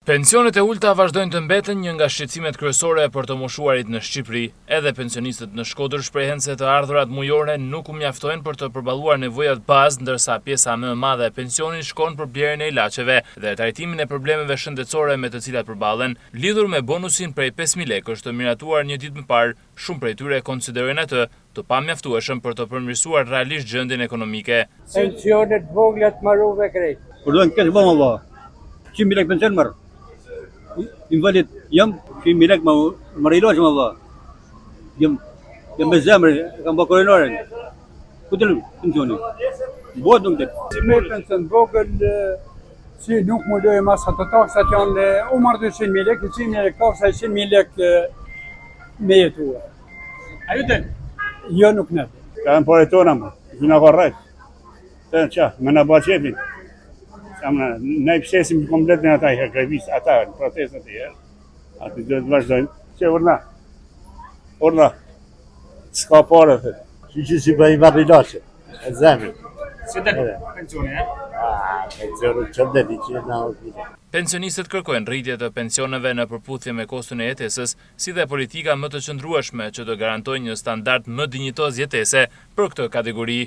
Pensionet e ulta vazhdojnë të mbeten një nga shqetësimet kryesore për të moshuarit në Shqipëri. Edhe pensionistët në Shkodër shprehen se të ardhurat mujore nuk u mjaftojnë për të përballuar nevojat bazë, ndërsa pjesa më e madhe e pensionit shkon për blerjen e ilaçeve dhe trajtimin e problemeve shëndetësore me të cilat përballen. Lidhur me bonusin prej 5.000 lekësh të miratuar një ditë më parë, shumë prej tyre konsiderojnë atë të pamjaftueshëm për të përmirësuar realisht gjendjen ekonomike. Pensionet voglat marruve krejt. Përdojnë këtë bëmë vë, 100.000 lekë pension mërë. Invalid jam, 100.000 lekë më rejloqë më vë. Jam me zemrë, kam bë koronore. Ku të lëmë pensioni? Bëhet nuk të. Si me pension vogël, si nuk më dojë masa të taksat janë, u marrë 200.000 lekë, 100.000 lekë taksa, 100.000 lekë me jetua. A ju të? Jo nuk në. Ka në pore tona më, në ka rajtë. Të në qa, me në ba qepin. Ne i pështesim komplet në ata i krevis, ata në protestet i herë. Ati duhet të vazhdojnë. Që urna. S'ka pare, thëtë. Që si bëjmë marrë ilaçe, e zemrë. Si të pensioni, e? Pensioni që mdeti që në okvite. Pensionistët kërkojnë rritje të pensioneve në përputhje me koston e jetesës, si dhe politika më të qëndrueshme që të garantojnë një standard më dinjitoz jetese për këtë kategori.